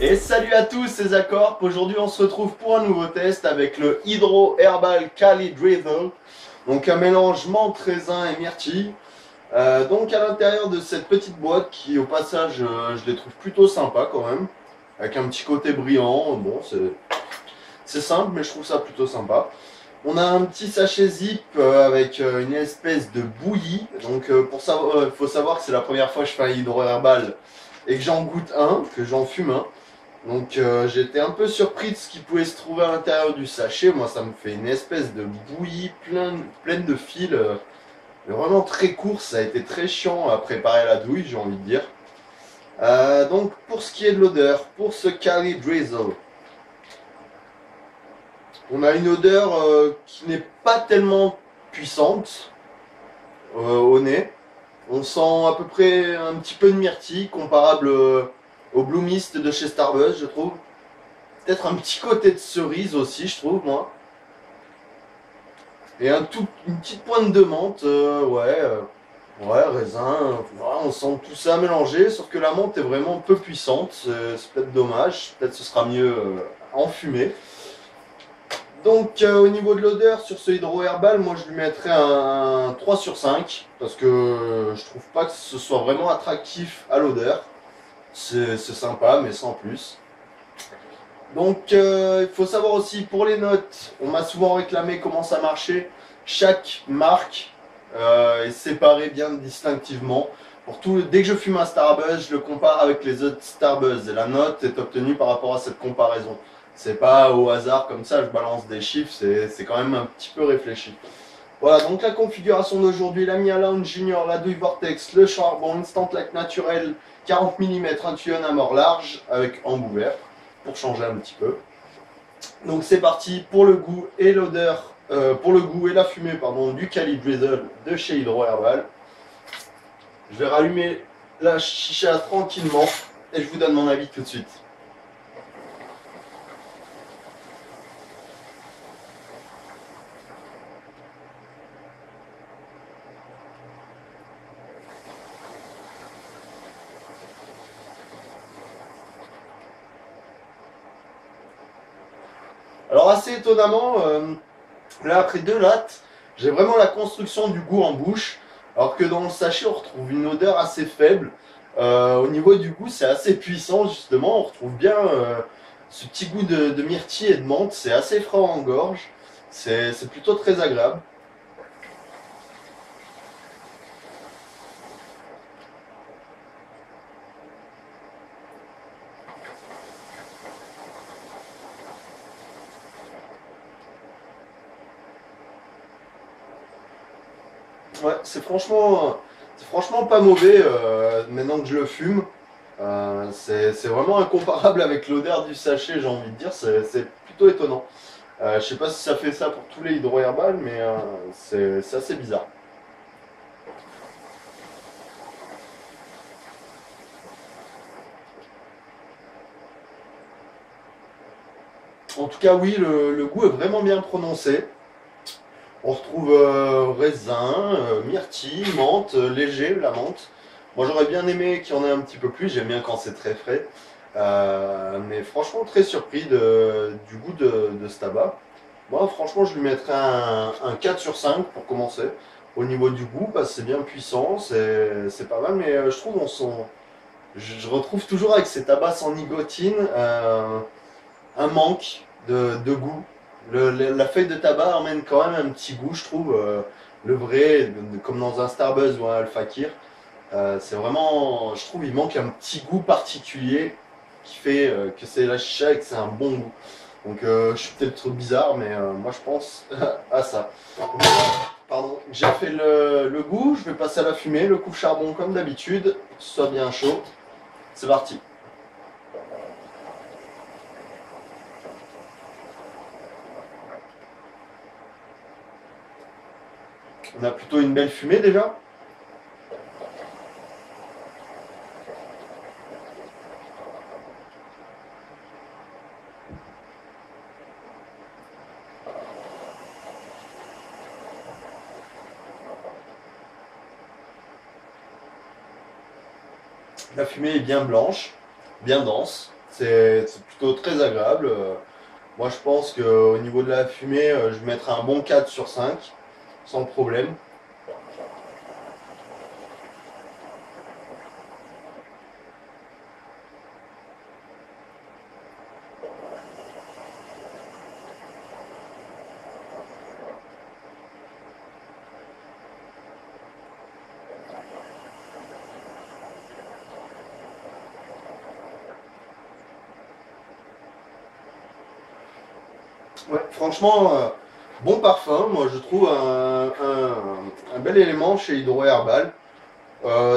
Et salut à tous, c'est Zacorp. Aujourd'hui on se retrouve pour un nouveau test avec le Hydro Herbal Cali Drizzle. Donc un mélange menthe, raisin et myrtille. Donc à l'intérieur de cette petite boîte qui au passage je les trouve plutôt sympa quand même. Avec un petit côté brillant, bon c'est simple mais je trouve ça plutôt sympa. On a un petit sachet zip avec une espèce de bouillie. Donc pour ça, faut savoir que c'est la première fois que je fais un hydro herbal et que j'en goûte un, que j'en fume un. Donc j'étais un peu surpris de ce qui pouvait se trouver à l'intérieur du sachet. Moi ça me fait une espèce de bouillie pleine de fils. Mais vraiment très court, ça a été très chiant à préparer la douille, j'ai envie de dire. Donc pour ce qui est de l'odeur, pour ce Cali Drizzle, on a une odeur qui n'est pas tellement puissante au nez. On sent à peu près un petit peu de myrtille, comparable au Blue Mist de chez Starbuzz, je trouve. Peut-être un petit côté de cerise aussi, je trouve, moi. Et une petite pointe de menthe, ouais, raisin. Voilà, on sent tout ça mélangé, sauf que la menthe est vraiment peu puissante. C'est peut-être dommage, peut-être ce sera mieux en fumée. Donc au niveau de l'odeur sur ce hydro herbal, moi je lui mettrais un 3 sur 5 parce que je trouve pas que ce soit vraiment attractif à l'odeur. C'est sympa mais sans plus. Donc il faut savoir aussi pour les notes, on m'a souvent réclamé comment ça marchait. Chaque marque est séparée bien distinctivement. Dès que je fume un Starbuzz, je le compare avec les autres Starbuzz et la note est obtenue par rapport à cette comparaison. C'est pas au hasard comme ça, je balance des chiffres, c'est quand même un petit peu réfléchi. Voilà, donc la configuration d'aujourd'hui, la Mia Lounge Junior, la douille Vortex, le charbon, Instant Lac naturel, 40 mm, un tuyau à mort large avec embout vert, pour changer un petit peu. Donc c'est parti pour le goût et l'odeur, pour le goût et la fumée pardon, du Cali Drizzle de chez Hydro Herbal. Je vais rallumer la chicha tranquillement et je vous donne mon avis tout de suite. Alors assez étonnamment, là après 2 lattes, j'ai vraiment la construction du goût en bouche, alors que dans le sachet on retrouve une odeur assez faible. Au niveau du goût c'est assez puissant justement, on retrouve bien ce petit goût de myrtille et de menthe, c'est assez frais en gorge, c'est plutôt très agréable. Ouais, c'est franchement pas mauvais maintenant que je le fume. C'est vraiment incomparable avec l'odeur du sachet, j'ai envie de dire, c'est plutôt étonnant. Je sais pas si ça fait ça pour tous les hydro-herbales, mais c'est assez bizarre. En tout cas, oui, le goût est vraiment bien prononcé. On retrouve raisin, myrtille, menthe, léger, la menthe. Moi j'aurais bien aimé qu'il y en ait un petit peu plus, j'aime bien quand c'est très frais. Mais franchement très surpris du goût de ce tabac. Moi franchement je lui mettrais un 4 sur 5 pour commencer. Au niveau du goût, parce que c'est bien puissant, c'est pas mal, mais je trouve je retrouve toujours avec ces tabacs sans nicotine un manque de goût. La feuille de tabac emmène quand même un petit goût, je trouve. Le vrai, comme dans un Starbuzz ou un Al Fakir, c'est vraiment, je trouve, il manque un petit goût particulier qui fait que c'est la chicha et que c'est un bon goût. Donc je suis peut-être trop bizarre, mais moi je pense à ça. Donc, pardon, j'ai fait le goût, je vais passer à la fumée, le coupe charbon comme d'habitude, que ce soit bien chaud. C'est parti. On a plutôt une belle fumée déjà. La fumée est bien blanche, bien dense. C'est plutôt très agréable. Moi, je pense qu'au niveau de la fumée, je mettrais un bon 4 sur 5, sans problème. Ouais, franchement, bon parfum. Moi, je trouve un bel élément chez Hydro Herbal.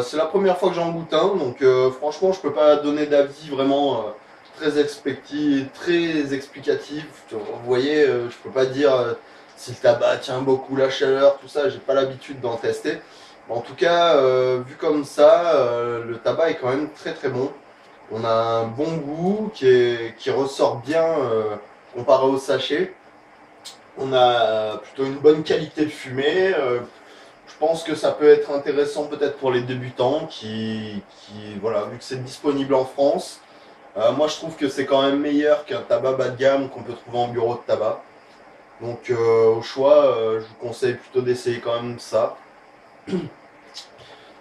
C'est la première fois que j'en goûte un, donc franchement, je peux pas donner d'avis vraiment très explicatif. Vous voyez, je peux pas dire si le tabac tient beaucoup la chaleur, tout ça. J'ai pas l'habitude d'en tester. En tout cas, vu comme ça, le tabac est quand même très très bon. On a un bon goût qui ressort bien comparé au sachet. On a plutôt une bonne qualité de fumée. Je pense que ça peut être intéressant peut-être pour les débutants voilà, vu que c'est disponible en France. Moi, je trouve que c'est quand même meilleur qu'un tabac bas de gamme qu'on peut trouver en bureau de tabac. Donc, au choix, je vous conseille plutôt d'essayer quand même ça.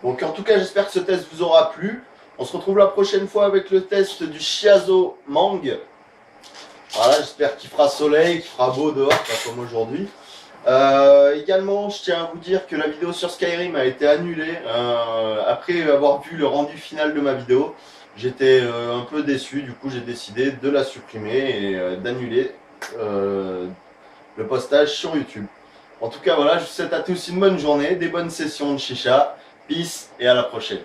Donc, en tout cas, j'espère que ce test vous aura plu. On se retrouve la prochaine fois avec le test du Shiazo Mang. Voilà, j'espère qu'il fera soleil, qu'il fera beau dehors, pas comme aujourd'hui. Également, je tiens à vous dire que la vidéo sur Skyrim a été annulée après avoir vu le rendu final de ma vidéo. J'étais un peu déçu, du coup j'ai décidé de la supprimer et d'annuler le postage sur YouTube. En tout cas voilà, je vous souhaite à tous une bonne journée, des bonnes sessions de chicha, peace et à la prochaine.